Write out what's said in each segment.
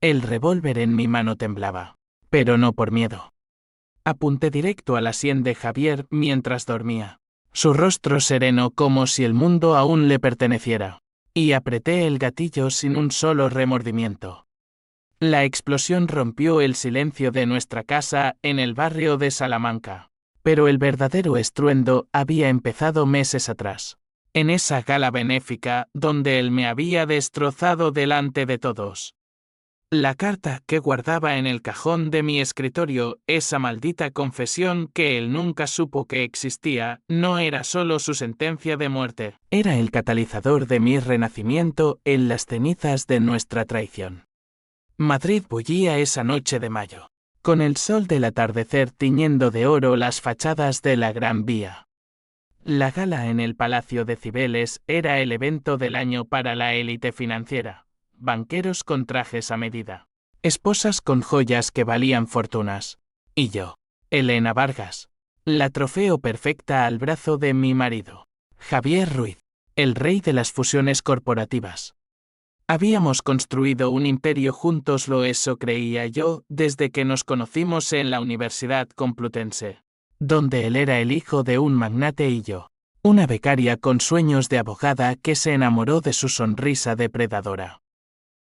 El revólver en mi mano temblaba, pero no por miedo. Apunté directo a la sien de Javier mientras dormía, su rostro sereno como si el mundo aún le perteneciera, y apreté el gatillo sin un solo remordimiento. La explosión rompió el silencio de nuestra casa en el barrio de Salamanca, pero el verdadero estruendo había empezado meses atrás, en esa gala benéfica donde él me había destrozado delante de todos. La carta que guardaba en el cajón de mi escritorio, esa maldita confesión que él nunca supo que existía, no era solo su sentencia de muerte, era el catalizador de mi renacimiento en las cenizas de nuestra traición. Madrid bullía esa noche de mayo, con el sol del atardecer tiñendo de oro las fachadas de la Gran Vía. La gala en el Palacio de Cibeles era el evento del año para la élite financiera. Banqueros con trajes a medida, esposas con joyas que valían fortunas, y yo, Elena Vargas, la trofeo perfecta al brazo de mi marido, Javier Ruiz, el rey de las fusiones corporativas. Habíamos construido un imperio juntos, eso creía yo, desde que nos conocimos en la Universidad Complutense, donde él era el hijo de un magnate y yo, una becaria con sueños de abogada que se enamoró de su sonrisa depredadora.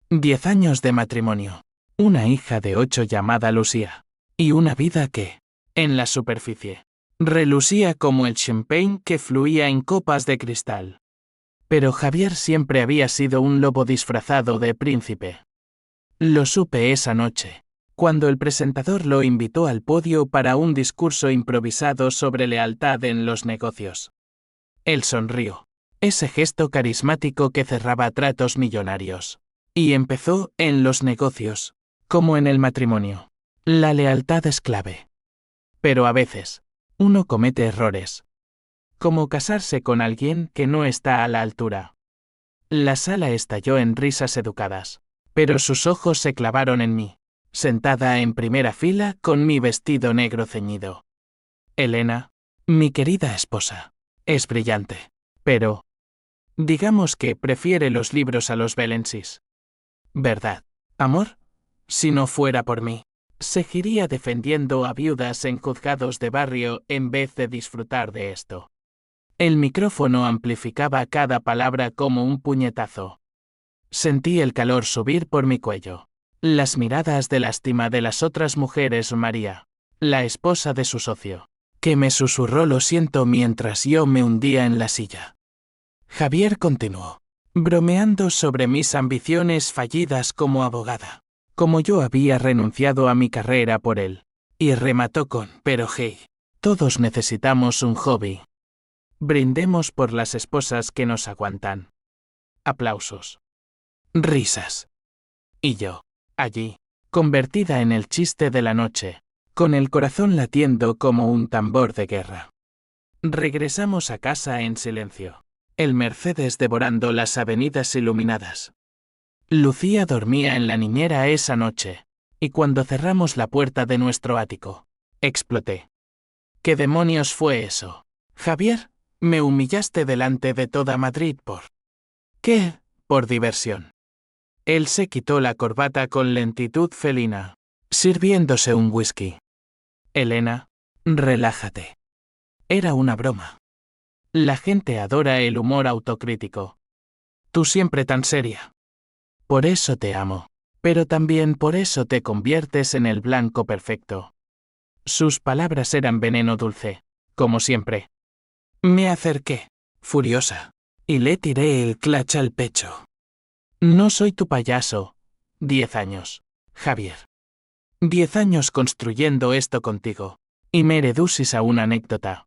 10 años de matrimonio, una hija de 8 llamada Lucía, y una vida que, en la superficie, relucía como el champagne que fluía en copas de cristal. Pero Javier siempre había sido un lobo disfrazado de príncipe. Lo supe esa noche, cuando el presentador lo invitó al podio para un discurso improvisado sobre lealtad en los negocios. Él sonrió, ese gesto carismático que cerraba tratos millonarios. Y empezó, en los negocios, como en el matrimonio. La lealtad es clave. Pero a veces, uno comete errores. Como casarse con alguien que no está a la altura. La sala estalló en risas educadas, pero sus ojos se clavaron en mí, sentada en primera fila con mi vestido negro ceñido. Elena, mi querida esposa, es brillante, pero digamos que prefiere los libros a los Belensis. ¿Verdad, amor? Si no fuera por mí, seguiría defendiendo a viudas en juzgados de barrio en vez de disfrutar de esto. El micrófono amplificaba cada palabra como un puñetazo. Sentí el calor subir por mi cuello. Las miradas de lástima de las otras mujeres, María, la esposa de su socio, que me susurró lo siento mientras yo me hundía en la silla. Javier continuó, bromeando sobre mis ambiciones fallidas como abogada, como yo había renunciado a mi carrera por él, y remató con, pero hey, todos necesitamos un hobby. Brindemos por las esposas que nos aguantan. Aplausos. Risas. Y yo, allí, convertida en el chiste de la noche, con el corazón latiendo como un tambor de guerra. Regresamos a casa en silencio, el Mercedes devorando las avenidas iluminadas. Lucía dormía en la niñera esa noche, y cuando cerramos la puerta de nuestro ático, exploté. ¿Qué demonios fue eso, Javier? Me humillaste delante de toda Madrid por... ¿Qué? Por diversión. Él se quitó la corbata con lentitud felina, sirviéndose un whisky. Elena, relájate. Era una broma. La gente adora el humor autocrítico. Tú siempre tan seria. Por eso te amo, pero también por eso te conviertes en el blanco perfecto. Sus palabras eran veneno dulce, como siempre. Me acerqué, furiosa, y le tiré el clutch al pecho. No soy tu payaso. 10 años, Javier. 10 años construyendo esto contigo, y me reduces a una anécdota.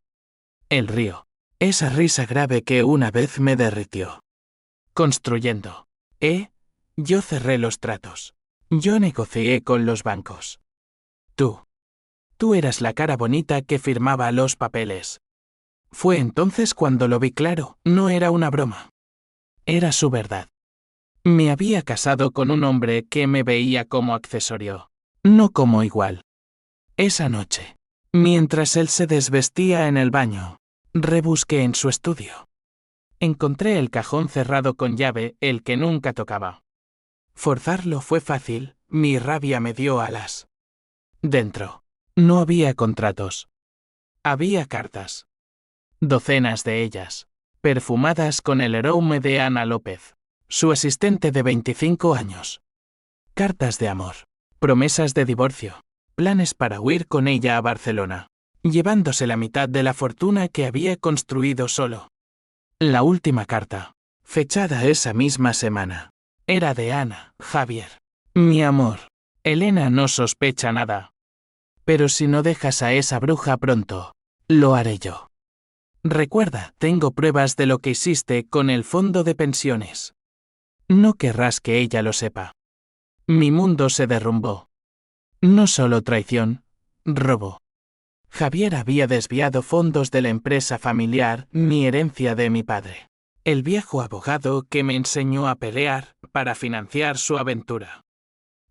El río, esa risa grave que una vez me derritió. Construyendo, yo cerré los tratos. Yo negocié con los bancos. Tú eras la cara bonita que firmaba los papeles. Fue entonces cuando lo vi claro, no era una broma. Era su verdad. Me había casado con un hombre que me veía como accesorio, no como igual. Esa noche, mientras él se desvestía en el baño, rebusqué en su estudio. Encontré el cajón cerrado con llave, el que nunca tocaba. Forzarlo fue fácil, mi rabia me dio alas. Dentro. No había contratos. Había cartas. Docenas de ellas, perfumadas con el aroma de Ana López, su asistente de 25 años. Cartas de amor, promesas de divorcio, planes para huir con ella a Barcelona, llevándose la mitad de la fortuna que había construido solo. La última carta, fechada esa misma semana, era de Ana, Javier. Mi amor, Elena no sospecha nada. Pero si no dejas a esa bruja pronto, lo haré yo. Recuerda, tengo pruebas de lo que hiciste con el fondo de pensiones. No querrás que ella lo sepa. Mi mundo se derrumbó. No solo traición, robo. Javier había desviado fondos de la empresa familiar, mi herencia de mi padre. El viejo abogado que me enseñó a pelear para financiar su aventura.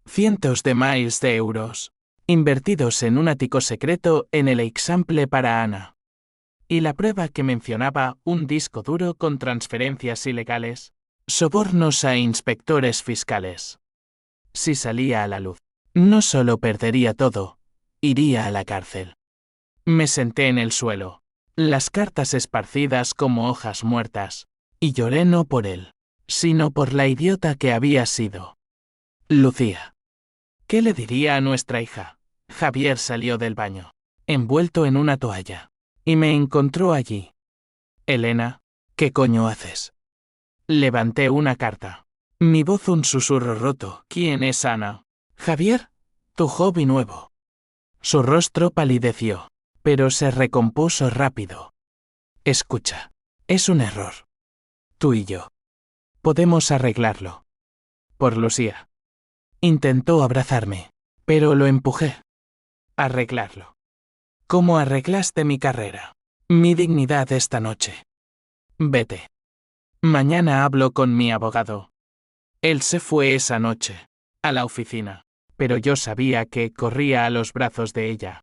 Cientos de miles de euros, invertidos en un ático secreto en el Eixample para Ana. Y la prueba que mencionaba, un disco duro con transferencias ilegales, sobornos a inspectores fiscales. Si salía a la luz, no solo perdería todo, iría a la cárcel. Me senté en el suelo, las cartas esparcidas como hojas muertas, y lloré no por él, sino por la idiota que había sido. Lucía. ¿Qué le diría a nuestra hija? Javier salió del baño, envuelto en una toalla, y me encontró allí. Elena, ¿qué coño haces? Levanté una carta. Mi voz un susurro roto. ¿Quién es Ana? Javier, tu hobby nuevo. Su rostro palideció, pero se recompuso rápido. Escucha, es un error. Tú y yo. Podemos arreglarlo. Por Lucía. Intentó abrazarme, pero lo empujé. Arreglarlo. ¿Cómo arreglaste mi carrera? Mi dignidad esta noche. Vete. Mañana hablo con mi abogado. Él se fue esa noche, a la oficina, pero yo sabía que corría a los brazos de ella.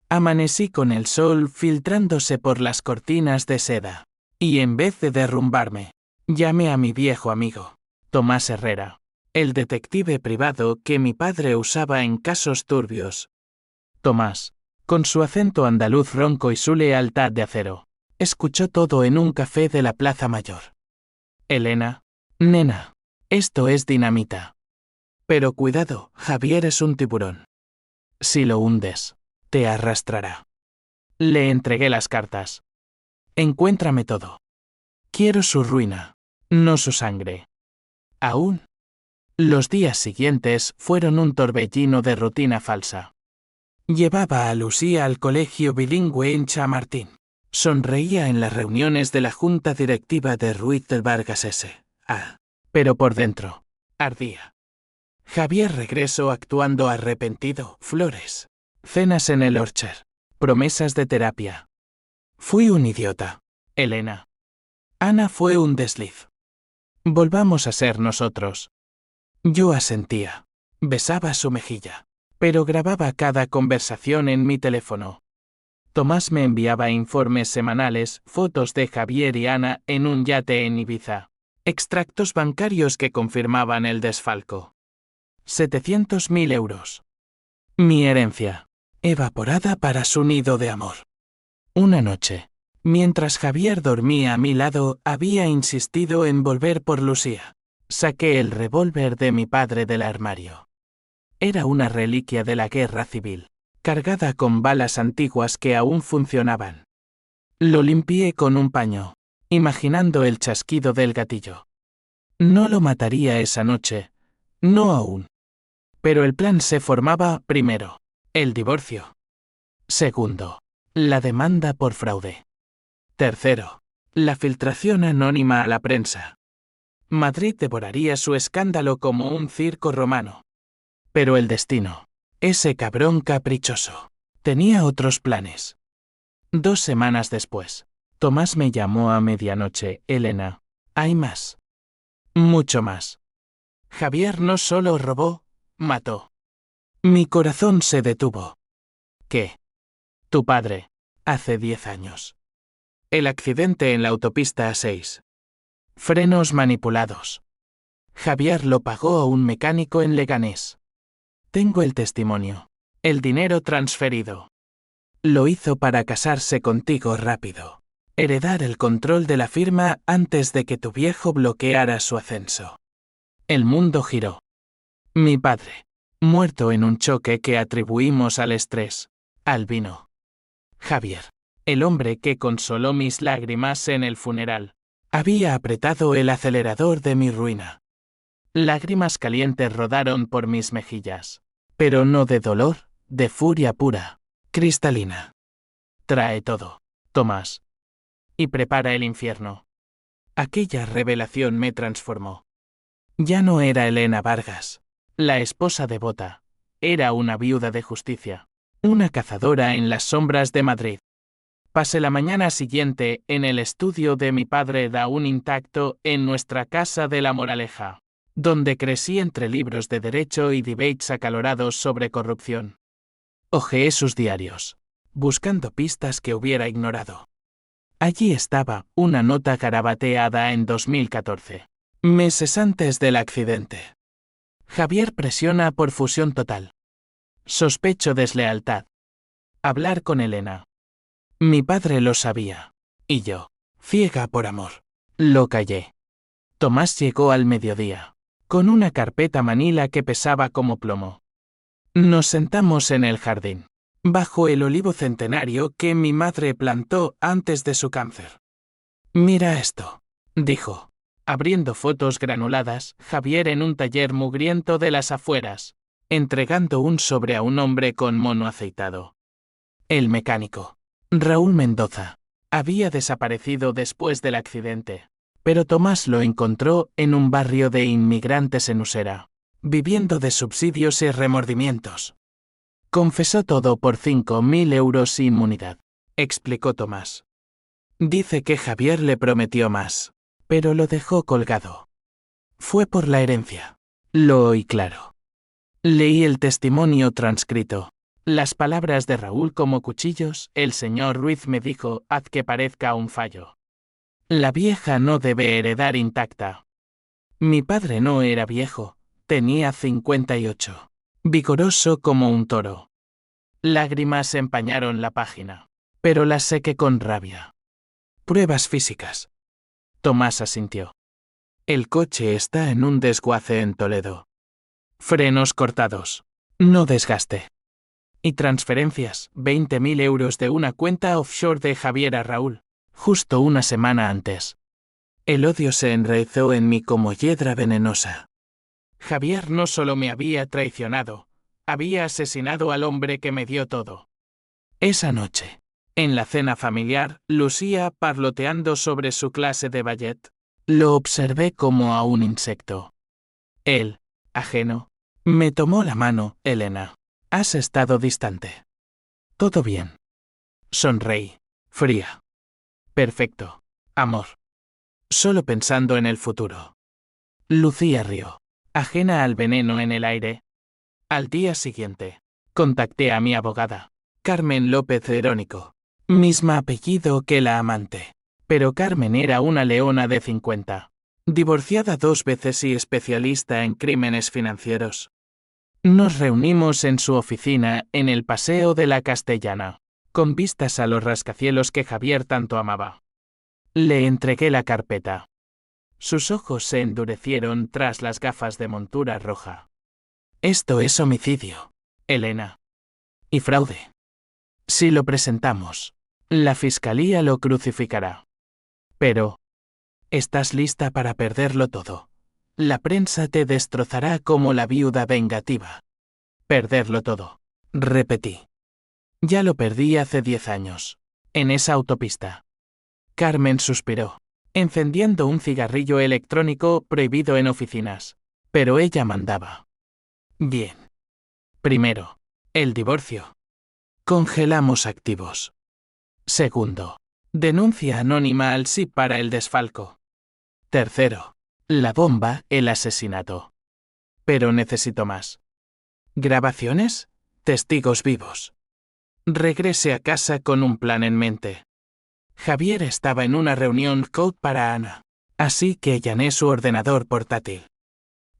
Amanecí con el sol filtrándose por las cortinas de seda, y en vez de derrumbarme, llamé a mi viejo amigo, Tomás Herrera, el detective privado que mi padre usaba en casos turbios. Tomás, con su acento andaluz ronco y su lealtad de acero, escuchó todo en un café de la Plaza Mayor. Elena, nena, esto es dinamita. Pero cuidado, Javier es un tiburón. Si lo hundes, te arrastrará. Le entregué las cartas. Encuéntrame todo. Quiero su ruina, no su sangre. Aún. Los días siguientes fueron un torbellino de rutina falsa. Llevaba a Lucía al colegio bilingüe en Chamartín. Sonreía en las reuniones de la junta directiva de Ruiz del Vargas S.A. Pero por dentro, ardía. Javier regresó actuando arrepentido, flores, cenas en el Orchard, promesas de terapia. Fui un idiota, Elena. Ana fue un desliz. Volvamos a ser nosotros. Yo asentía, besaba su mejilla, pero grababa cada conversación en mi teléfono. Tomás me enviaba informes semanales, fotos de Javier y Ana en un yate en Ibiza, extractos bancarios que confirmaban el desfalco. 700.000 euros. Mi herencia, evaporada para su nido de amor. Una noche, mientras Javier dormía a mi lado, había insistido en volver por Lucía. Saqué el revólver de mi padre del armario. Era una reliquia de la guerra civil, cargada con balas antiguas que aún funcionaban. Lo limpié con un paño, imaginando el chasquido del gatillo. No lo mataría esa noche, no aún. Pero el plan se formaba: primero, el divorcio. Segundo, la demanda por fraude. Tercero, la filtración anónima a la prensa. Madrid devoraría su escándalo como un circo romano. Pero el destino, ese cabrón caprichoso, tenía otros planes. 2 semanas después, Tomás me llamó a medianoche. Elena, hay más. Mucho más. Javier no solo robó, mató. Mi corazón se detuvo. ¿Qué? Tu padre, hace 10 años. El accidente en la autopista A6. Frenos manipulados. Javier lo pagó a un mecánico en Leganés. Tengo el testimonio. El dinero transferido. Lo hizo para casarse contigo rápido. Heredar el control de la firma antes de que tu viejo bloqueara su ascenso. El mundo giró. Mi padre, muerto en un choque que atribuimos al estrés, al vino. Javier, el hombre que consoló mis lágrimas en el funeral, había apretado el acelerador de mi ruina. Lágrimas calientes rodaron por mis mejillas, pero no de dolor, de furia pura, cristalina. Trae todo, Tomás. Y prepara el infierno. Aquella revelación me transformó. Ya no era Elena Vargas, la esposa devota, era una viuda de justicia, una cazadora en las sombras de Madrid. Pasé la mañana siguiente en el estudio de mi padre aún intacto en nuestra casa de La Moraleja, donde crecí entre libros de derecho y debates acalorados sobre corrupción. Hojeé sus diarios, buscando pistas que hubiera ignorado. Allí estaba una nota garabateada en 2014, meses antes del accidente. Javier presiona por fusión total. Sospecho deslealtad. Hablar con Elena. Mi padre lo sabía. Y yo, ciega por amor, lo callé. Tomás llegó al mediodía, con una carpeta manila que pesaba como plomo. Nos sentamos en el jardín, bajo el olivo centenario que mi madre plantó antes de su cáncer. Mira esto, dijo, abriendo fotos granuladas, Javier en un taller mugriento de las afueras, entregando un sobre a un hombre con mono aceitado. El mecánico, Raúl Mendoza, había desaparecido después del accidente, pero Tomás lo encontró en un barrio de inmigrantes en Usera, viviendo de subsidios y remordimientos. Confesó todo por 5.000 euros y inmunidad, explicó Tomás. Dice que Javier le prometió más, pero lo dejó colgado. Fue por la herencia. Lo oí claro. Leí el testimonio transcrito. Las palabras de Raúl como cuchillos, el señor Ruiz me dijo, haz que parezca un fallo. La vieja no debe heredar intacta. Mi padre no era viejo, tenía 58. Vigoroso como un toro. Lágrimas empañaron la página, pero las sequé con rabia. Pruebas físicas. Tomás asintió. El coche está en un desguace en Toledo. Frenos cortados. No desgaste. Y transferencias, 20.000 euros de una cuenta offshore de Javier a Raúl, justo una semana antes. El odio se enraizó en mí como hiedra venenosa. Javier no solo me había traicionado, había asesinado al hombre que me dio todo. Esa noche, en la cena familiar, Lucía parloteando sobre su clase de ballet, lo observé como a un insecto. Él, ajeno, me tomó la mano, Elena. Has estado distante. Todo bien. Sonreí, fría. Perfecto, amor. Solo pensando en el futuro. Lucía rió, ajena al veneno en el aire. Al día siguiente, contacté a mi abogada, Carmen López Verónico, misma apellido que la amante. Pero Carmen era una leona de 50, divorciada 2 veces y especialista en crímenes financieros. Nos reunimos en su oficina en el Paseo de la Castellana, con vistas a los rascacielos que Javier tanto amaba. Le entregué la carpeta. Sus ojos se endurecieron tras las gafas de montura roja. Esto es homicidio, Elena. Y fraude. Si lo presentamos, la fiscalía lo crucificará. Pero, ¿estás lista para perderlo todo? La prensa te destrozará como la viuda vengativa. Perderlo todo, repetí. Ya lo perdí hace 10 años, en esa autopista. Carmen suspiró, encendiendo un cigarrillo electrónico prohibido en oficinas, pero ella mandaba. Bien. Primero, el divorcio. Congelamos activos. Segundo, denuncia anónima al SIP para el desfalco. Tercero, la bomba, el asesinato. Pero necesito más. ¿Grabaciones? Testigos vivos. Regresé a casa con un plan en mente. Javier estaba en una reunión code para Ana, así que allané su ordenador portátil.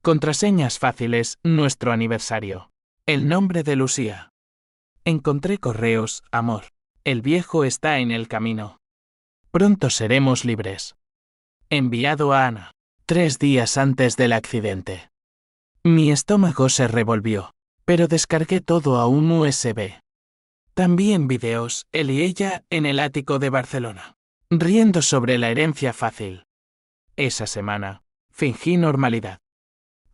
Contraseñas fáciles, nuestro aniversario. El nombre de Lucía. Encontré correos, amor. El viejo está en el camino. Pronto seremos libres. Enviado a Ana. 3 días antes del accidente. Mi estómago se revolvió, pero descargué todo a un USB. También videos, él y ella, en el ático de Barcelona, riendo sobre la herencia fácil. Esa semana, fingí normalidad.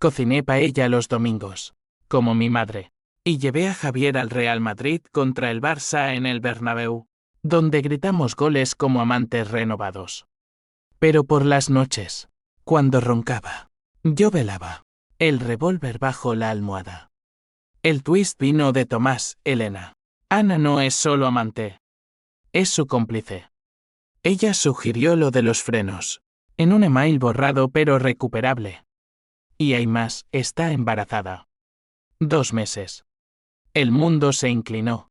Cociné paella los domingos, como mi madre, y llevé a Javier al Real Madrid contra el Barça en el Bernabéu, donde gritamos goles como amantes renovados. Pero por las noches, cuando roncaba, yo velaba, el revólver bajo la almohada. El twist vino de Tomás, Elena. Ana no es solo amante. Es su cómplice. Ella sugirió lo de los frenos, en un email borrado pero recuperable. Y hay más, está embarazada. 2 meses. El mundo se inclinó.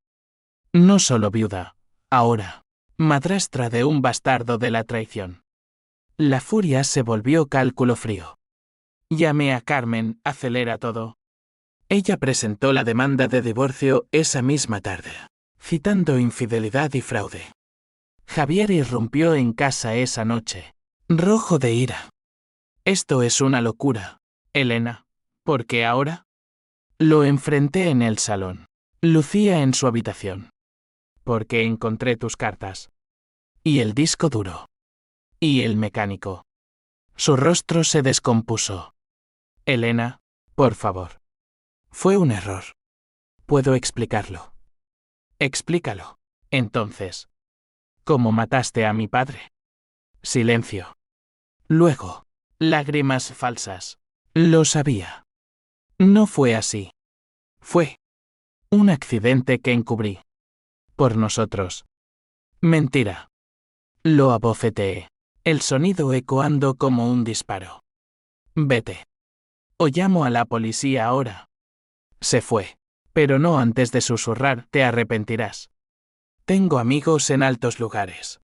No solo viuda, ahora, madrastra de un bastardo de la traición. La furia se volvió cálculo frío. Llamé a Carmen, acelera todo. Ella presentó la demanda de divorcio esa misma tarde, citando infidelidad y fraude. Javier irrumpió en casa esa noche, rojo de ira. Esto es una locura, Elena. ¿Por qué ahora? Lo enfrenté en el salón. Lucía en su habitación. Porque encontré tus cartas. Y el disco duro. Y el mecánico. Su rostro se descompuso. Elena, por favor. Fue un error. Puedo explicarlo. Explícalo. Entonces. ¿Cómo mataste a mi padre? Silencio. Luego. Lágrimas falsas. Lo sabía. No fue así. Fue un accidente que encubrí. Por nosotros. Mentira. Lo abofeteé. El sonido ecoando como un disparo. Vete. O llamo a la policía ahora. Se fue. Pero no antes de susurrar, te arrepentirás. Tengo amigos en altos lugares.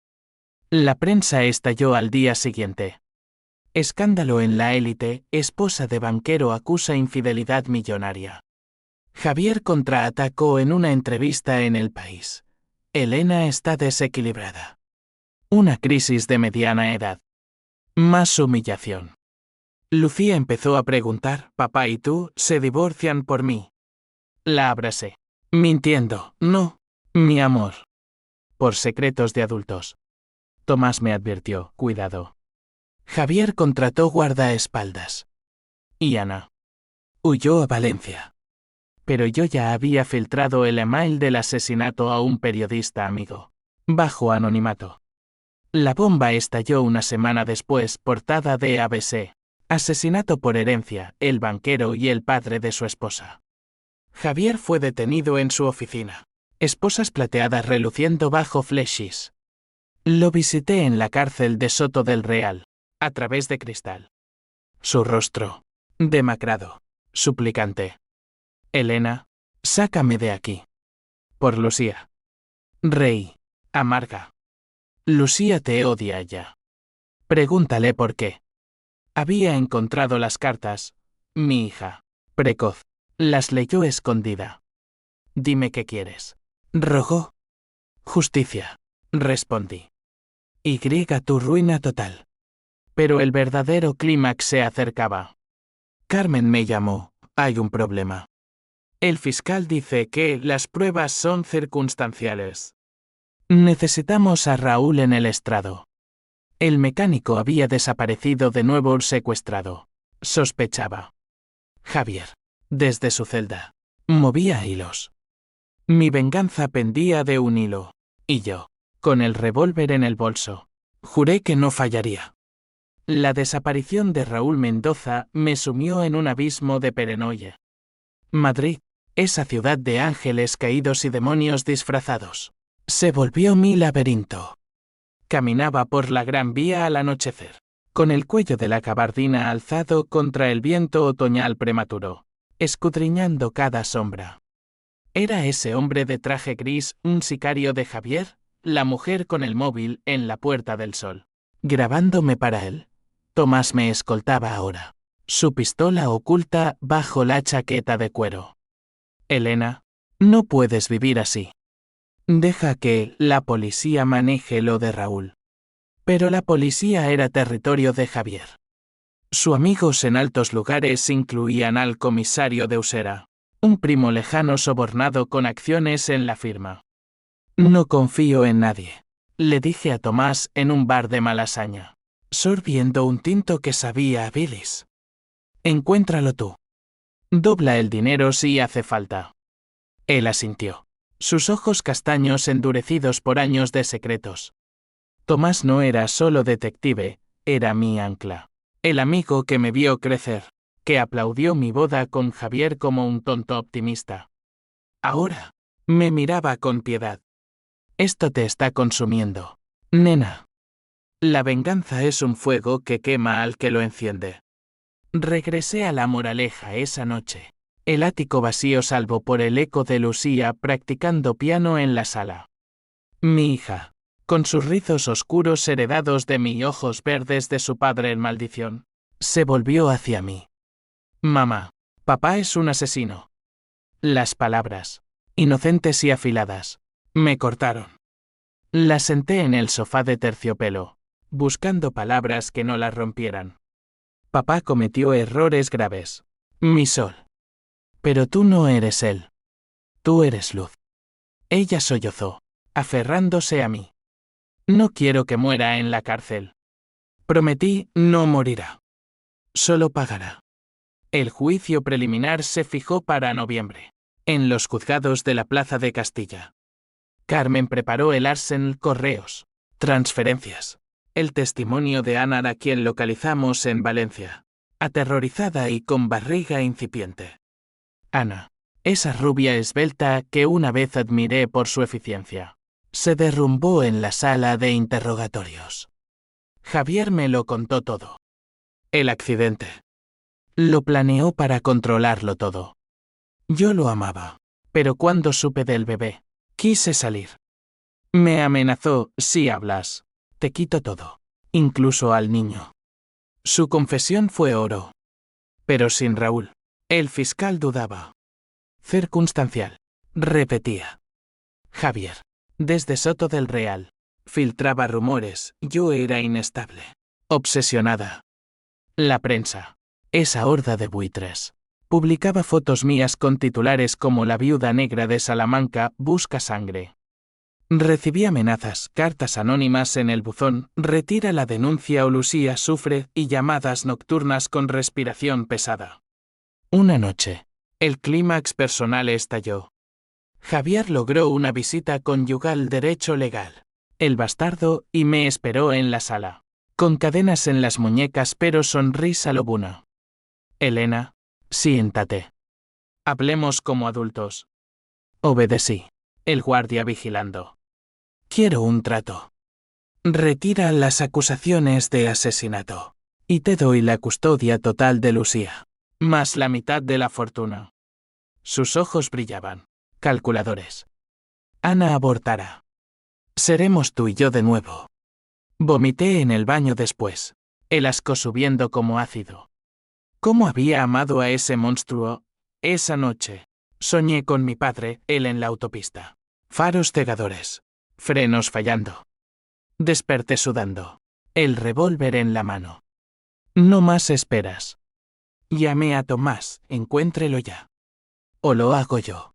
La prensa estalló al día siguiente. Escándalo en la élite, esposa de banquero acusa infidelidad millonaria. Javier contraatacó en una entrevista en El País. Elena está desequilibrada. Una crisis de mediana edad. Más humillación. Lucía empezó a preguntar, ¿papá y tú se divorcian por mí? La abracé. Mintiendo, no, mi amor. Por secretos de adultos. Tomás me advirtió, cuidado. Javier contrató guardaespaldas. Y Ana huyó a Valencia. Pero yo ya había filtrado el email del asesinato a un periodista amigo, bajo anonimato. La bomba estalló una semana después, portada de ABC. Asesinato por herencia, el banquero y el padre de su esposa. Javier fue detenido en su oficina. Esposas plateadas reluciendo bajo flechis. Lo visité en la cárcel de Soto del Real, a través de cristal. Su rostro, demacrado, suplicante. Elena, sácame de aquí. Por Lucía. Rey, amarga. Lucía te odia ya. Pregúntale por qué. Había encontrado las cartas, mi hija, precoz. Las leyó escondida. Dime qué quieres. Rogó. Justicia. Respondí. Y tu ruina total. Pero el verdadero clímax se acercaba. Carmen me llamó, hay un problema. El fiscal dice que las pruebas son circunstanciales. Necesitamos a Raúl en el estrado. El mecánico había desaparecido de nuevo secuestrado. Sospechaba. Javier, desde su celda, movía hilos. Mi venganza pendía de un hilo. Y yo, con el revólver en el bolso, juré que no fallaría. La desaparición de Raúl Mendoza me sumió en un abismo de paranoia. Madrid, esa ciudad de ángeles caídos y demonios disfrazados, se volvió mi laberinto. Caminaba por la Gran Vía al anochecer, con el cuello de la gabardina alzado contra el viento otoñal prematuro, escudriñando cada sombra. ¿Era ese hombre de traje gris un sicario de Javier? La mujer con el móvil en la Puerta del Sol, grabándome para él. Tomás me escoltaba ahora, su pistola oculta bajo la chaqueta de cuero. Elena, no puedes vivir así. Deja que la policía maneje lo de Raúl. Pero la policía era territorio de Javier. Sus amigos en altos lugares incluían al comisario de Usera, un primo lejano sobornado con acciones en la firma. No confío en nadie, le dije a Tomás en un bar de Malasaña, sorbiendo un tinto que sabía a bilis. Encuéntralo tú. Dobla el dinero si hace falta. Él asintió, sus ojos castaños endurecidos por años de secretos. Tomás no era solo detective, era mi ancla. El amigo que me vio crecer, que aplaudió mi boda con Javier como un tonto optimista. Ahora, me miraba con piedad. Esto te está consumiendo, nena. La venganza es un fuego que quema al que lo enciende. Regresé a la moraleja esa noche. El ático vacío salvo por el eco de Lucía practicando piano en la sala. Mi hija, con sus rizos oscuros heredados de mis ojos verdes de su padre en maldición, se volvió hacia mí. Mamá, papá es un asesino. Las palabras, inocentes y afiladas, me cortaron. La senté en el sofá de terciopelo, buscando palabras que no las rompieran. Papá cometió errores graves. Mi sol. Pero tú no eres él. Tú eres luz. Ella sollozó, aferrándose a mí. No quiero que muera en la cárcel. Prometí, no morirá. Solo pagará. El juicio preliminar se fijó para noviembre, en los juzgados de la Plaza de Castilla. Carmen preparó el arsenal correos, transferencias, el testimonio de Ana a quien localizamos en Valencia, aterrorizada y con barriga incipiente. Ana, esa rubia esbelta que una vez admiré por su eficiencia, se derrumbó en la sala de interrogatorios. Javier me lo contó todo. El accidente. Lo planeó para controlarlo todo. Yo lo amaba, pero cuando supe del bebé, quise salir. Me amenazó, si hablas, te quito todo, incluso al niño. Su confesión fue oro. Pero sin Raúl, el fiscal dudaba. Circunstancial, repetía. Javier, desde Soto del Real, filtraba rumores, yo era inestable, obsesionada. La prensa, esa horda de buitres, publicaba fotos mías con titulares como La viuda negra de Salamanca busca sangre. Recibí amenazas, cartas anónimas en el buzón, retira la denuncia o Lucía sufre y llamadas nocturnas con respiración pesada. Una noche, el clímax personal estalló. Javier logró una visita conyugal derecho legal. El bastardo y me esperó en la sala, con cadenas en las muñecas pero sonrisa lobuna. Elena, siéntate. Hablemos como adultos. Obedecí, el guardia vigilando. Quiero un trato. Retira las acusaciones de asesinato, y te doy la custodia total de Lucía, más la mitad de la fortuna. Sus ojos brillaban, calculadores. Ana abortará. Seremos tú y yo de nuevo. Vomité en el baño después, el asco subiendo como ácido. ¿Cómo había amado a ese monstruo? Esa noche, soñé con mi padre, él en la autopista. Faros cegadores. Frenos fallando. Desperté sudando. El revólver en la mano. No más esperas. Llamé a Tomás, encuéntrelo ya. O lo hago yo.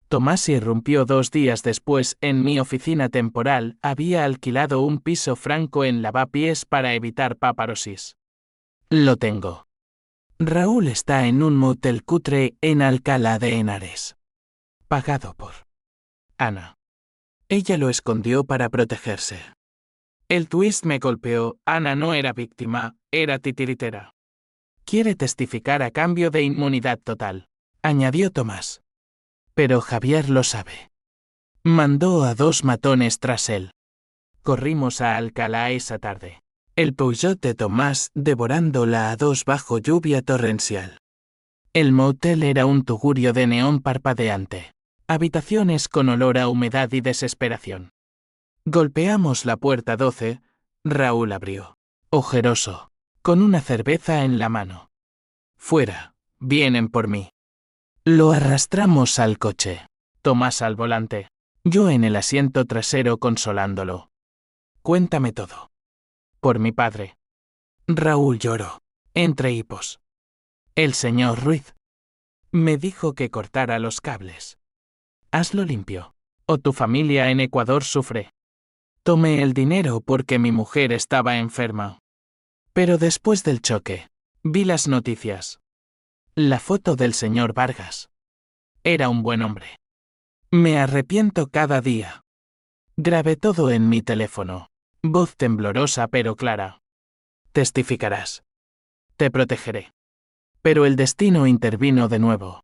Tomás irrumpió 2 días después en mi oficina temporal, había alquilado un piso franco en Lavapiés para evitar paparosis. Lo tengo. Raúl está en un motel cutre en Alcalá de Henares. Pagado por Ana. Ella lo escondió para protegerse. El twist me golpeó, Ana no era víctima, era titiritera. Quiere testificar a cambio de inmunidad total, añadió Tomás. Pero Javier lo sabe. Mandó a 2 matones tras él. Corrimos a Alcalá esa tarde. El Peugeot de Tomás devorando la A2 bajo lluvia torrencial. El motel era un tugurio de neón parpadeante. Habitaciones con olor a humedad y desesperación. Golpeamos la puerta 12, Raúl abrió, ojeroso, con una cerveza en la mano. Fuera, vienen por mí. Lo arrastramos al coche. Tomás al volante. Yo en el asiento trasero consolándolo. Cuéntame todo. Por mi padre. Raúl lloró. Entre hipos. El señor Ruiz me dijo que cortara los cables. Hazlo limpio, o tu familia en Ecuador sufre. Tomé el dinero porque mi mujer estaba enferma. Pero después del choque, vi las noticias. La foto del señor Vargas. Era un buen hombre. Me arrepiento cada día. Grabé todo en mi teléfono. Voz temblorosa pero clara. Testificarás. Te protegeré. Pero el destino intervino de nuevo.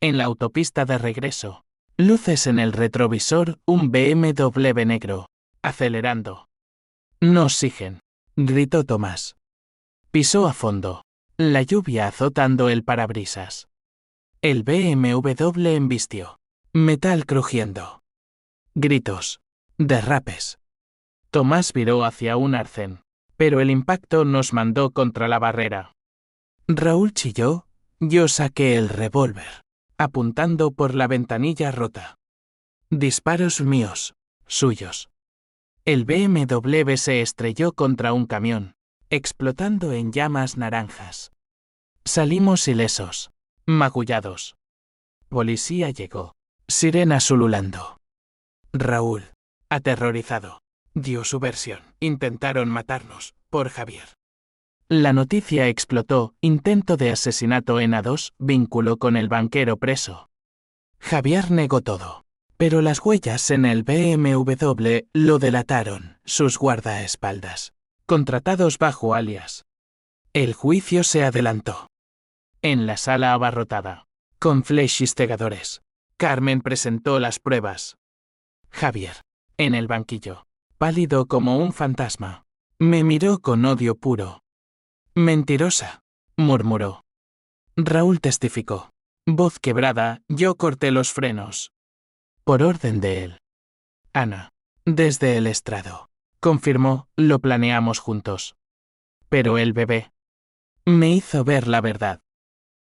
En la autopista de regreso, luces en el retrovisor, un BMW negro, acelerando. No siguen, gritó Tomás. Pisó a fondo, la lluvia azotando el parabrisas. El BMW embistió. Metal crujiendo. Gritos. Derrapes. Tomás viró hacia un arcén, pero el impacto nos mandó contra la barrera. Raúl chilló, yo saqué el revólver, apuntando por la ventanilla rota. Disparos míos, suyos. El BMW se estrelló contra un camión, explotando en llamas naranjas. Salimos ilesos, magullados. Policía llegó, sirenas ululando. Raúl, aterrorizado, dio su versión. Intentaron matarnos, por Javier. La noticia explotó, intento de asesinato en A2, vínculo con el banquero preso. Javier negó todo, pero las huellas en el BMW lo delataron, sus guardaespaldas, contratados bajo alias. El juicio se adelantó. En la sala abarrotada, con flechistegadores, Carmen presentó las pruebas. Javier, en el banquillo, pálido como un fantasma, me miró con odio puro. Mentirosa, murmuró. Raúl testificó. Voz quebrada, yo corté los frenos. Por orden de él. Ana, desde el estrado. Confirmó, lo planeamos juntos. Pero el bebé me hizo ver la verdad.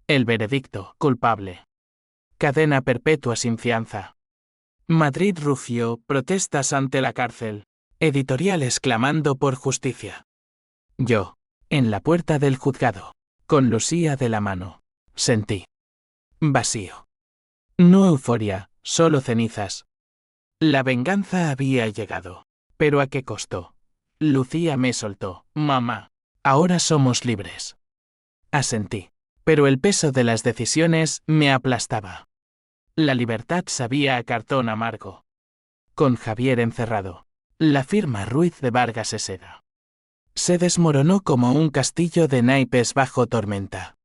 El veredicto, culpable. Cadena perpetua sin fianza. Madrid rugió, protestas ante la cárcel. Editoriales clamando por justicia. Yo, en la puerta del juzgado, con Lucía de la mano, sentí vacío. No euforia, solo cenizas. La venganza había llegado. ¿Pero a qué costo? Lucía me soltó. Mamá, ahora somos libres. Asentí. Pero el peso de las decisiones me aplastaba. La libertad sabía a cartón amargo. Con Javier encerrado, la firma Ruiz de Vargas Eseda se desmoronó como un castillo de naipes bajo tormenta.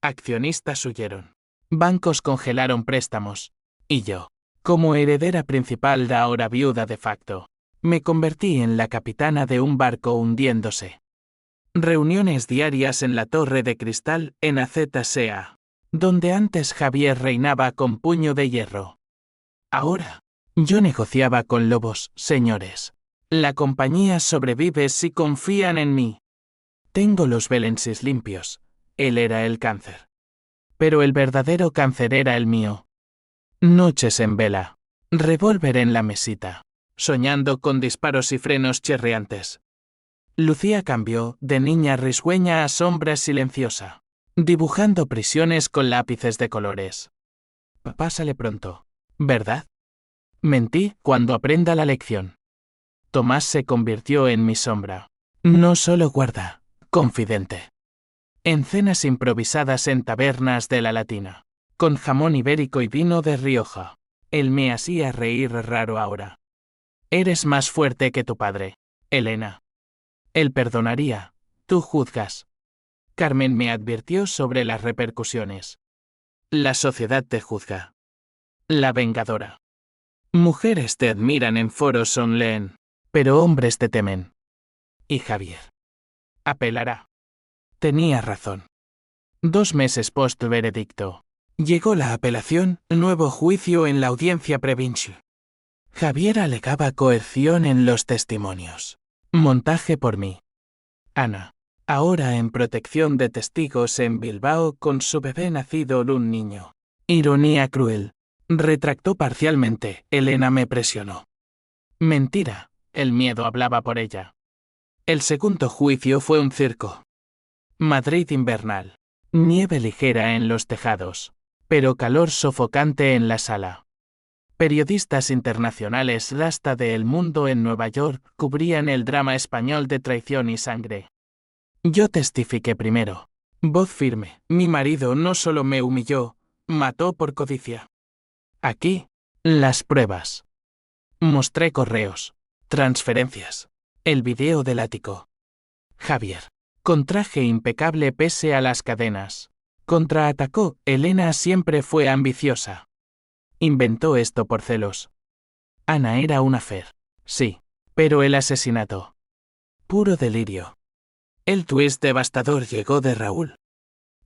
Accionistas huyeron. Bancos congelaron préstamos. Y yo, como heredera principal de ahora viuda de facto, me convertí en la capitana de un barco hundiéndose. Reuniones diarias en la Torre de Cristal en AZSEA, donde antes Javier reinaba con puño de hierro. Ahora, yo negociaba con lobos, señores. La compañía sobrevive si confían en mí. Tengo los Belensis limpios. Él era el cáncer. Pero el verdadero cáncer era el mío. Noches en vela. Revólver en la mesita. Soñando con disparos y frenos chirriantes. Lucía cambió, de niña risueña a sombra silenciosa. Dibujando prisiones con lápices de colores. Papá sale pronto, ¿verdad? Mentí, cuando aprenda la lección. Tomás se convirtió en mi sombra. No solo guarda, confidente. En cenas improvisadas en tabernas de la Latina, con jamón ibérico y vino de Rioja, él me hacía reír raro ahora. Eres más fuerte que tu padre, Elena. Él perdonaría, tú juzgas. Carmen me advirtió sobre las repercusiones. La sociedad te juzga. La vengadora. Mujeres te admiran en foros online, pero hombres te temen. Y Javier apelará. Tenía razón. 2 meses post-veredicto. Llegó la apelación, nuevo juicio en la audiencia provincial. Javier alegaba coerción en los testimonios. Montaje por mí. Ana, ahora en protección de testigos en Bilbao con su bebé nacido un niño. Ironía cruel. Retractó parcialmente. Elena me presionó. Mentira. El miedo hablaba por ella. El segundo juicio fue un circo. Madrid invernal. Nieve ligera en los tejados, pero calor sofocante en la sala. Periodistas internacionales hasta de El Mundo en Nueva York cubrían el drama español de traición y sangre. Yo testifiqué primero. Voz firme. Mi marido no solo me humilló, mató por codicia. Aquí, las pruebas. Mostré correos, transferencias, el video del ático. Javier, con traje impecable pese a las cadenas, contraatacó. Elena siempre fue ambiciosa. Inventó esto por celos. Ana era una fer. Sí, pero el asesinato. Puro delirio. El twist devastador llegó de Raúl.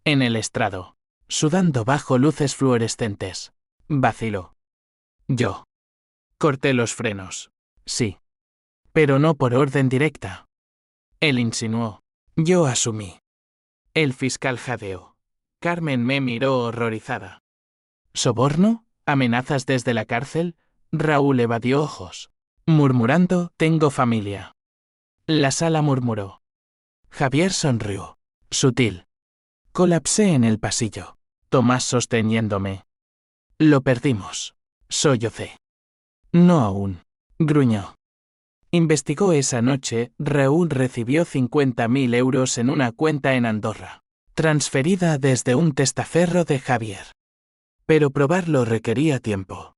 En el estrado, sudando bajo luces fluorescentes. Vaciló. Yo. Corté los frenos. Sí. Pero no por orden directa. Él insinuó. Yo asumí. El fiscal jadeó. Carmen me miró horrorizada. ¿Soborno? ¿Amenazas desde la cárcel? Raúl evadió ojos, murmurando, tengo familia. La sala murmuró. Javier sonrió. Sutil. Colapsé en el pasillo. Tomás sosteniéndome. Lo perdimos. Sollocé. No aún. Gruñó. Investigó esa noche. Raúl recibió 50.000 euros en una cuenta en Andorra, transferida desde un testaferro de Javier. Pero probarlo requería tiempo.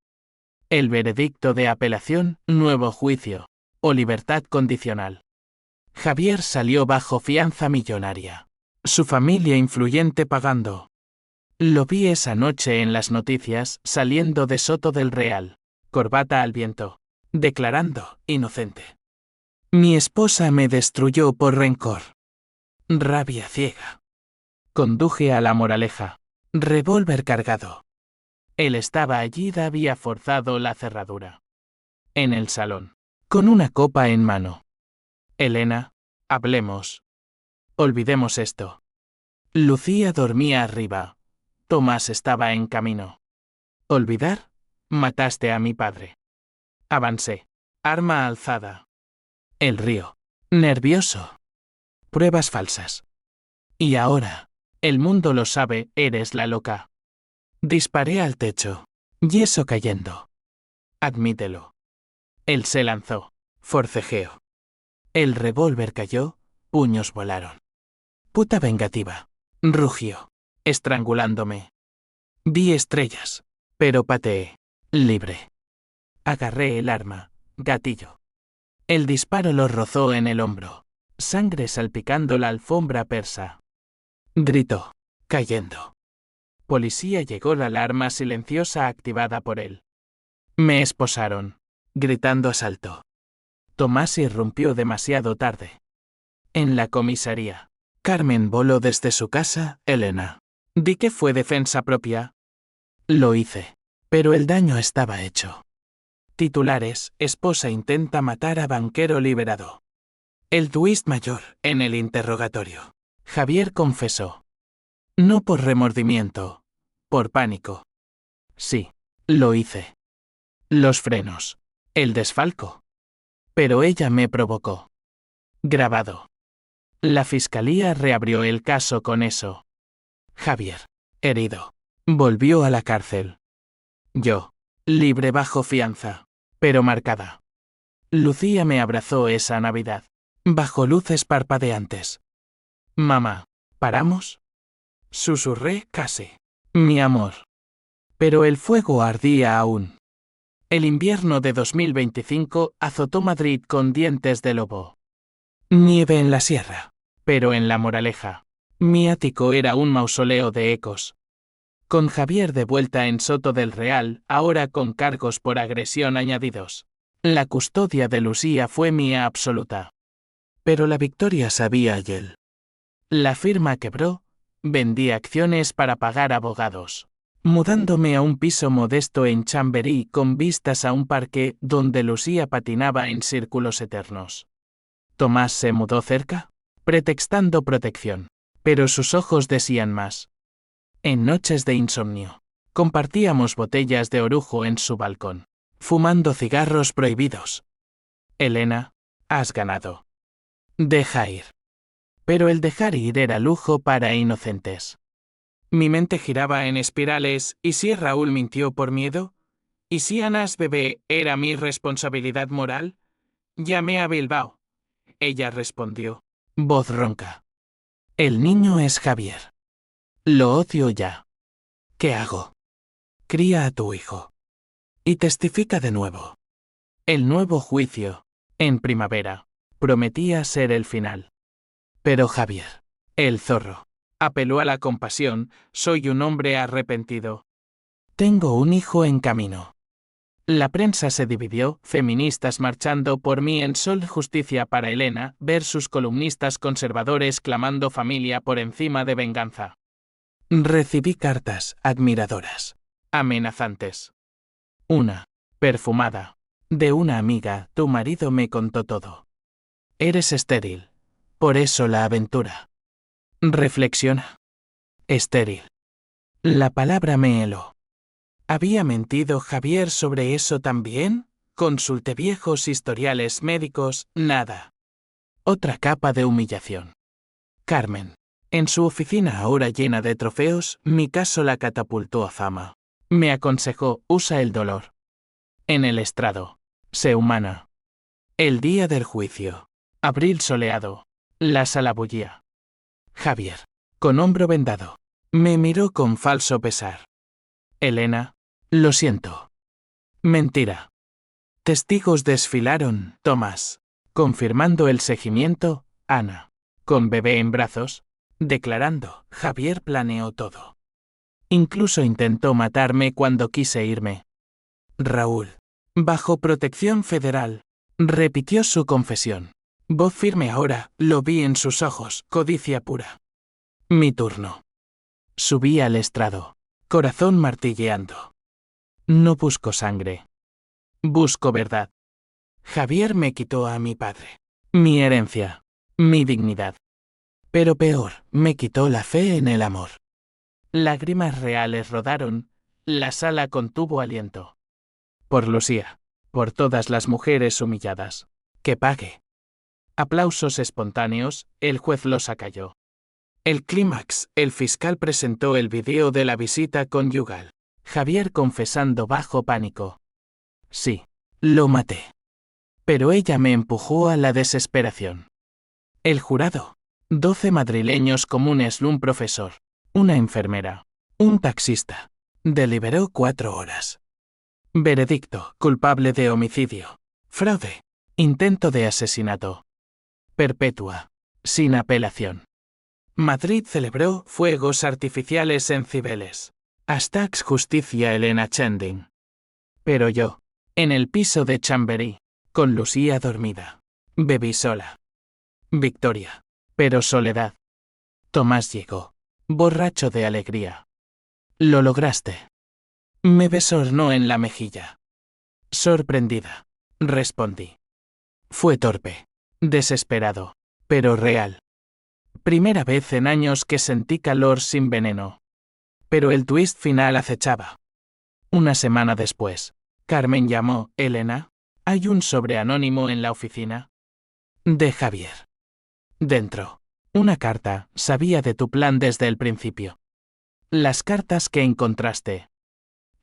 El veredicto de apelación, nuevo juicio, o libertad condicional. Javier salió bajo fianza millonaria. Su familia influyente pagando. Lo vi esa noche en las noticias, saliendo de Soto del Real, corbata al viento, declarando, inocente. Mi esposa me destruyó por rencor. Rabia ciega. Conduje a la moraleja. Revólver cargado. Él estaba allí y había forzado la cerradura. En el salón, con una copa en mano. Elena, hablemos. Olvidemos esto. Lucía dormía arriba. Tomás estaba en camino. ¿Olvidar? Mataste a mi padre. Avancé. Arma alzada. El río. Nervioso. Pruebas falsas. Y ahora, el mundo lo sabe, eres la loca. Disparé al techo. Yeso cayendo. Admítelo. Él se lanzó. Forcejeo. El revólver cayó, puños volaron. Puta vengativa. Rugió, estrangulándome. Vi estrellas, pero pateé. Libre. Agarré el arma. Gatillo. El disparo lo rozó en el hombro. Sangre salpicando la alfombra persa. Gritó, cayendo. Policía llegó la alarma silenciosa activada por él. Me esposaron, gritando asalto. Tomás irrumpió demasiado tarde. En la comisaría. Carmen voló desde su casa. Elena. Di que fue defensa propia. Lo hice. Pero el daño estaba hecho. Titulares, esposa intenta matar a banquero liberado. El twist mayor, en el interrogatorio. Javier confesó. No por remordimiento, por pánico. Sí, lo hice. Los frenos. El desfalco. Pero ella me provocó. Grabado. La fiscalía reabrió el caso con eso. Javier, herido, volvió a la cárcel. Yo, libre bajo fianza, pero marcada. Lucía me abrazó esa Navidad, bajo luces parpadeantes. Mamá, ¿paramos? Susurré casi. Mi amor. Pero el fuego ardía aún. El invierno de 2025 azotó Madrid con dientes de lobo. Nieve en la sierra, pero en La Moraleja. Mi ático era un mausoleo de ecos. Con Javier de vuelta en Soto del Real, ahora con cargos por agresión añadidos. La custodia de Lucía fue mía absoluta. Pero la victoria sabía él. La firma quebró, vendí acciones para pagar abogados. Mudándome a un piso modesto en Chamberí con vistas a un parque donde Lucía patinaba en círculos eternos. Tomás se mudó cerca, pretextando protección, pero sus ojos decían más. En noches de insomnio, Compartíamos botellas de orujo en su balcón, fumando cigarros prohibidos. Elena, has ganado. Deja ir. Pero el dejar ir era lujo para inocentes. Mi mente giraba en espirales, ¿y si Raúl mintió por miedo? ¿Y si Anas bebé era mi responsabilidad moral? Llamé a Bilbao. Ella respondió. Voz ronca. El niño es Javier. Lo odio ya. ¿Qué hago? Cría a tu hijo. Y testifica de nuevo. El nuevo juicio, en primavera, prometía ser el final. Pero Javier, el zorro, apeló a la compasión, soy un hombre arrepentido. Tengo un hijo en camino. La prensa se dividió, feministas marchando por mí en Sol Justicia para Elena, versus columnistas conservadores clamando familia por encima de venganza. Recibí cartas admiradoras, amenazantes. Una, perfumada, de una amiga, tu marido me contó todo. Eres estéril, por eso la aventura. Reflexiona. Estéril. La palabra me heló. ¿Había mentido Javier sobre eso también? Consulté viejos historiales médicos, nada. Otra capa de humillación. Carmen. En su oficina ahora llena de trofeos, mi caso la catapultó a fama. Me aconsejó, usa el dolor. En el estrado. Sé humana. El día del juicio. Abril soleado. La sala bullía. Javier. Con hombro vendado. Me miró con falso pesar. Elena. Lo siento. Mentira. Testigos desfilaron, Tomás. Confirmando el seguimiento, Ana. Con bebé en brazos. Declarando, Javier planeó todo. Incluso intentó matarme cuando quise irme. Raúl. Bajo protección federal. Repitió su confesión. Voz firme ahora, lo vi en sus ojos, codicia pura. Mi turno. Subí al estrado. Corazón martilleando. No busco sangre. Busco verdad. Javier me quitó a mi padre. Mi herencia. Mi dignidad. Pero peor, me quitó la fe en el amor. Lágrimas reales rodaron. La sala contuvo aliento. Por Lucía. Por todas las mujeres humilladas. Que pague. Aplausos espontáneos, el juez los acalló. El clímax, el fiscal presentó el video de la visita conyugal. Javier confesando bajo pánico. Sí, lo maté. Pero ella me empujó a la desesperación. El jurado. 12 madrileños comunes, un profesor, una enfermera, un taxista. Deliberó 4 horas. Veredicto, culpable de homicidio, fraude, intento de asesinato. Perpetua, sin apelación. Madrid celebró fuegos artificiales en Cibeles. Hasta justicia Elena Chending. Pero yo, en el piso de Chamberí, con Lucía dormida, bebí sola. Victoria. Pero soledad. Tomás llegó, borracho de alegría. Lo lograste. Me besó en la mejilla. Sorprendida. Respondí. Fue torpe, desesperado, pero real. Primera vez en años que sentí calor sin veneno. Pero el twist final acechaba. Una semana después, Carmen llamó, Elena, ¿hay un sobre anónimo en la oficina? De Javier. Dentro. Una carta, sabía de tu plan desde el principio. Las cartas que encontraste.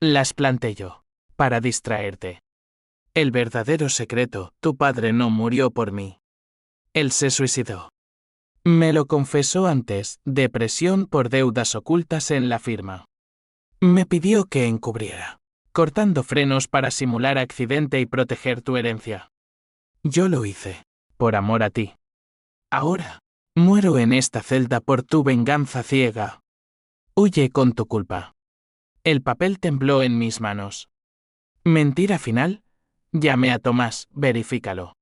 Las planté yo, para distraerte. El verdadero secreto, tu padre no murió por mí. Él se suicidó. Me lo confesó antes, depresión por deudas ocultas en la firma. Me pidió que encubriera, cortando frenos para simular accidente y proteger tu herencia. Yo lo hice, por amor a ti. Ahora, muero en esta celda por tu venganza ciega. Huye con tu culpa. El papel tembló en mis manos. ¿Mentira final? Llamé a Tomás, verifícalo.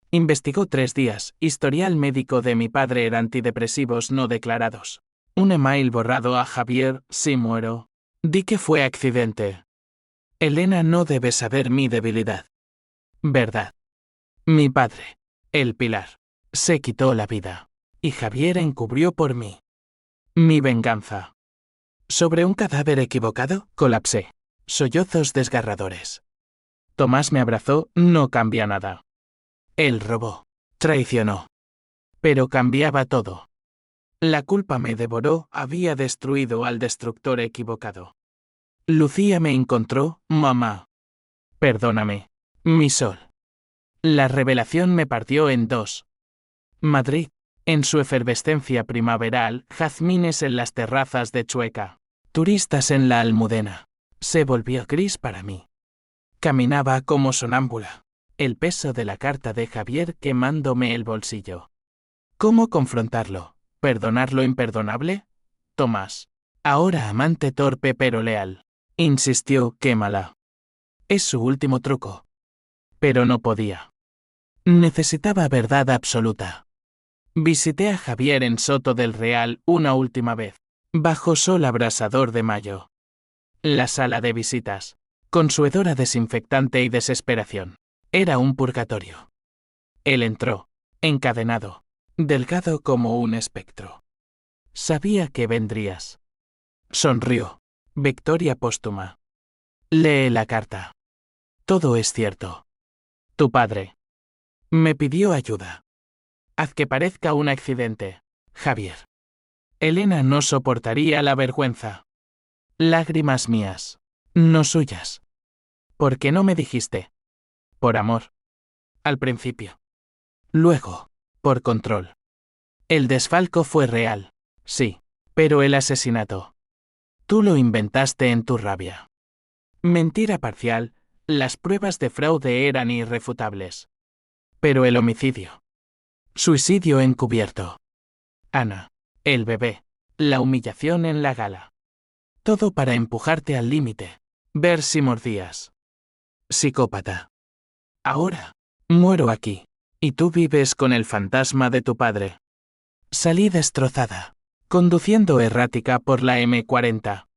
Investigó 3 días, historial médico de mi padre era antidepresivos no declarados. Un email borrado a Javier, si muero. Di que fue accidente. Elena no debe saber mi debilidad. Verdad. Mi padre, el pilar, se quitó la vida. Y Javier encubrió por mí. Mi venganza. ¿Sobre un cadáver equivocado? Colapsé. Sollozos desgarradores. Tomás me abrazó, no cambia nada. Él robó. Traicionó. Pero cambiaba todo. La culpa me devoró, había destruido al destructor equivocado. Lucía me encontró, mamá. Perdóname. Mi sol. La revelación me partió en dos. Madrid, en su efervescencia primaveral, jazmines en las terrazas de Chueca, turistas en la Almudena. Se volvió gris para mí. Caminaba como sonámbula, el peso de la carta de Javier quemándome el bolsillo. ¿Cómo confrontarlo? ¿Perdonar lo imperdonable? Tomás, ahora amante torpe pero leal, insistió, quémala. Es su último truco. Pero no podía. Necesitaba verdad absoluta. Visité a Javier en Soto del Real una última vez, bajo sol abrasador de mayo. La sala de visitas, con su hedor a desinfectante y desesperación, era un purgatorio. Él entró, encadenado, delgado como un espectro. Sabía que vendrías. Sonrió. Victoria póstuma. Lee la carta. Todo es cierto. Tu padre me pidió ayuda. Haz que parezca un accidente, Javier. Elena no soportaría la vergüenza. Lágrimas mías, no suyas. ¿Por qué no me dijiste? Por amor. Al principio. Luego, por control. El desfalco fue real, sí, pero el asesinato. Tú lo inventaste en tu rabia. Mentira parcial, las pruebas de fraude eran irrefutables. Pero el homicidio. Suicidio encubierto. Ana, el bebé, la humillación en la gala. Todo para empujarte al límite, ver si mordías. Psicópata. Ahora, muero aquí, y tú vives con el fantasma de tu padre. Salí destrozada, conduciendo errática por la M40.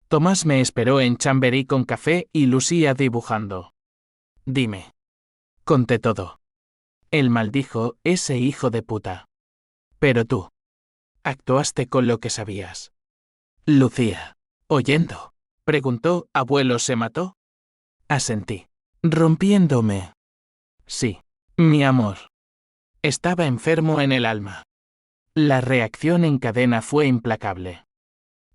Tomás me esperó en Chamberí con café y Lucía dibujando. Dime. Conté todo. Él maldijo, ese hijo de puta. Pero tú. Actuaste con lo que sabías. Lucía. Oyendo. Preguntó, ¿abuelo se mató? Asentí. Rompiéndome. Sí. Mi amor. Estaba enfermo en el alma. La reacción en cadena fue implacable.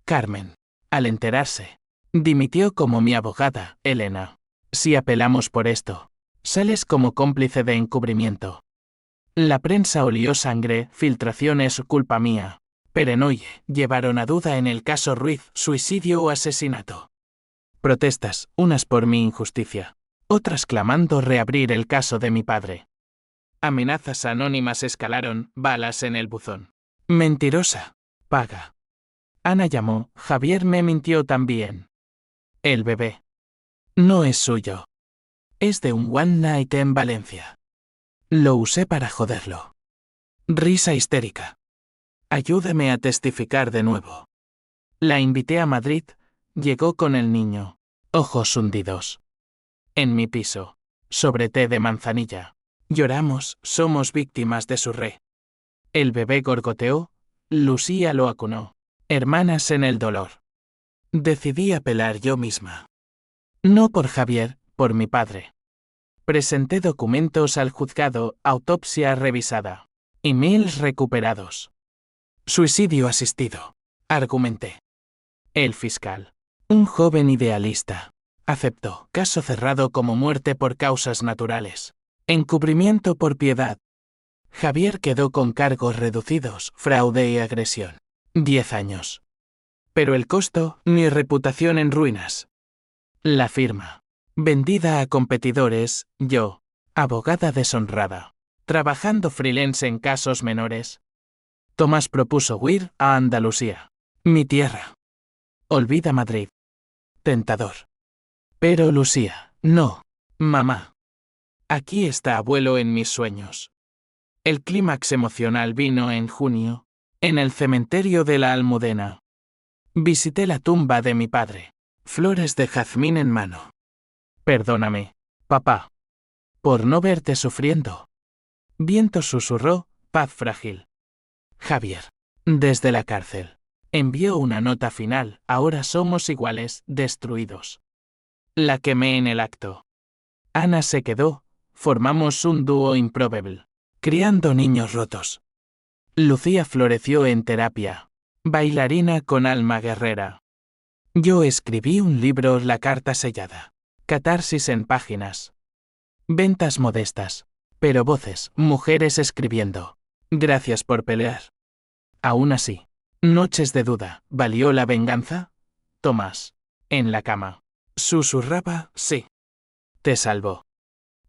Carmen, al enterarse, dimitió como mi abogada, Elena. Si apelamos por esto, sales como cómplice de encubrimiento. La prensa olió sangre, filtraciones, culpa mía. Perenoye, llevaron a duda en el caso Ruiz, suicidio o asesinato. Protestas, unas por mi injusticia, otras clamando reabrir el caso de mi padre. Amenazas anónimas escalaron, balas en el buzón. Mentirosa. Paga. Ana llamó, Javier me mintió también. El bebé. No es suyo. Es de un one night en Valencia. Lo usé para joderlo. Risa histérica. Ayúdame a testificar de nuevo. La invité a Madrid, llegó con el niño, ojos hundidos. En mi piso, sobre té de manzanilla. Lloramos, somos víctimas de su re. El bebé gorgoteó, Lucía lo acunó. Hermanas en el dolor. Decidí apelar yo misma. No por Javier, por mi padre. Presenté documentos al juzgado, autopsia revisada. Emails recuperados. Suicidio asistido. Argumenté. El fiscal, un joven idealista, aceptó. Caso cerrado como muerte por causas naturales. Encubrimiento por piedad. Javier quedó con cargos reducidos, fraude y agresión. 10 años. Pero el costo, mi reputación en ruinas. La firma. Vendida a competidores, yo, abogada deshonrada. Trabajando freelance en casos menores. Tomás propuso huir a Andalucía. Mi tierra. Olvida Madrid. Tentador. Pero Lucía, no. Mamá. Aquí está abuelo en mis sueños. El clímax emocional vino en junio, en el cementerio de la Almudena. Visité la tumba de mi padre. Flores de jazmín en mano. Perdóname, papá. Por no verte sufriendo. Viento susurró, paz frágil. Javier. Desde la cárcel. Envió una nota final, ahora somos iguales, destruidos. La quemé en el acto. Ana se quedó, formamos un dúo improbable, criando niños rotos. Lucía floreció en terapia, bailarina con alma guerrera. Yo escribí un libro, La carta sellada. Catarsis en páginas. Ventas modestas, pero voces, mujeres escribiendo. Gracias por pelear. Aún así, noches de duda, ¿valió la venganza? Tomás. En la cama. Susurraba, sí. Te salvó.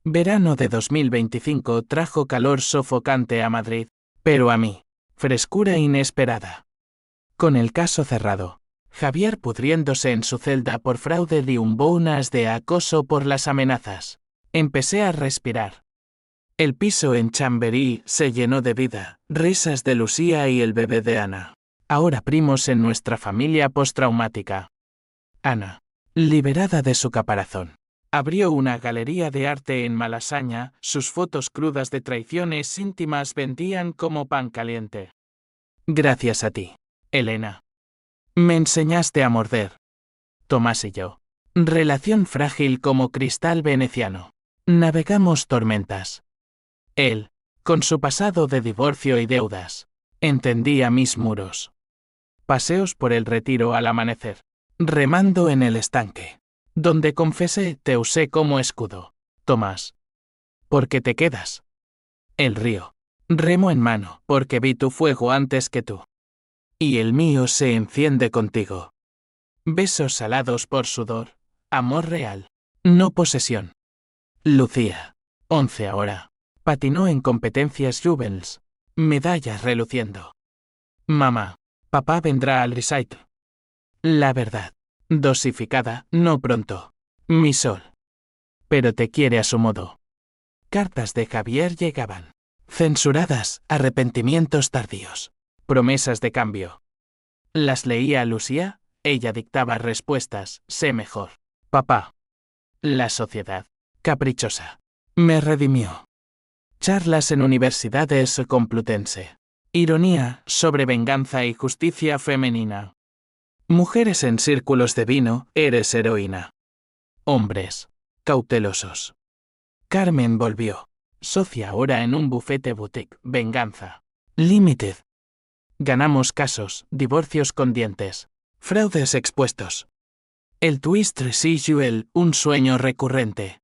Verano de 2025 trajo calor sofocante a Madrid, pero a mí, frescura inesperada. Con el caso cerrado, Javier pudriéndose en su celda por fraude y umbonas de acoso por las amenazas. Empecé a respirar. El piso en Chamberí se llenó de vida, risas de Lucía y el bebé de Ana. Ahora primos en nuestra familia postraumática. Ana, liberada de su caparazón, abrió una galería de arte en Malasaña, sus fotos crudas de traiciones íntimas vendían como pan caliente. Gracias a ti, Elena. Me enseñaste a morder. Tomás y yo. Relación frágil como cristal veneciano. Navegamos tormentas. Él, con su pasado de divorcio y deudas, entendía mis muros. Paseos por el Retiro al amanecer. Remando en el estanque. Donde confesé te usé como escudo. Tomás. ¿Por qué te quedas? El río. Remo en mano, porque vi tu fuego antes que tú. Y el mío se enciende contigo. Besos salados por sudor. Amor real. No posesión. Lucía. 11 ahora. Patinó en competencias juveniles. Medallas reluciendo. Mamá. Papá vendrá al recital. La verdad. Dosificada, no pronto. Mi sol. Pero te quiere a su modo. Cartas de Javier llegaban. Censuradas, arrepentimientos tardíos. Promesas de cambio. Las leía Lucía, ella dictaba respuestas, sé mejor. Papá. La sociedad. Caprichosa. Me redimió. Charlas en universidades Complutense. Ironía sobre venganza y justicia femenina. Mujeres en círculos de vino, eres heroína. Hombres. Cautelosos. Carmen volvió. Socia ahora en un bufete boutique, venganza. Limited. Ganamos casos, divorcios con dientes. Fraudes expuestos. El twist residual, un sueño recurrente.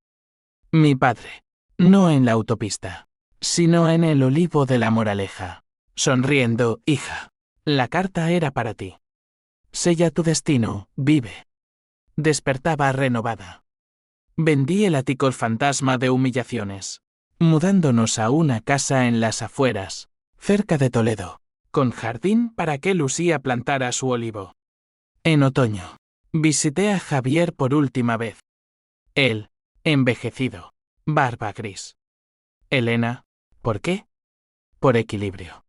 Mi padre. No en la autopista, sino en el olivo de la moraleja. Sonriendo, hija. La carta era para ti. Sella tu destino, vive. Despertaba renovada. Vendí el ático fantasma de humillaciones. Mudándonos a una casa en las afueras, cerca de Toledo, con jardín para que Lucía plantara su olivo. En otoño, visité a Javier por última vez. Él, envejecido, barba gris. Elena, ¿por qué? Por equilibrio.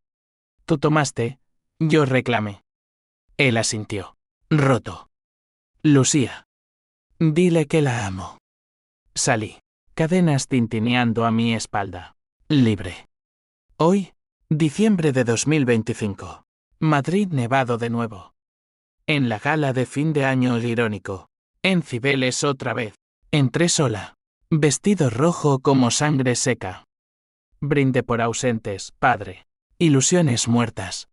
Tú tomaste, yo reclamé. Él asintió. Roto. Lucía. Dile que la amo. Salí. Cadenas tintineando a mi espalda. Libre. Hoy, diciembre de 2025. Madrid nevado de nuevo. En la gala de fin de año irónico. En Cibeles otra vez. Entré sola. Vestido rojo como sangre seca. Brinde por ausentes, padre. Ilusiones muertas.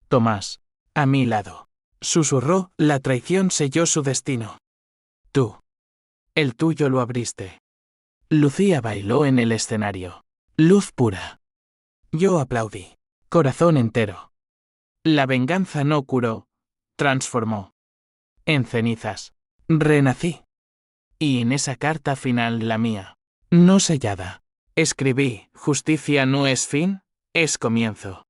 Tomás. A mi lado. Susurró, la traición selló su destino. Tú. El tuyo lo abriste. Lucía bailó en el escenario. Luz pura. Yo aplaudí. Corazón entero. La venganza no curó, transformó. En cenizas. Renací. Y en esa carta final la mía. No sellada. Escribí, justicia no es fin, es comienzo.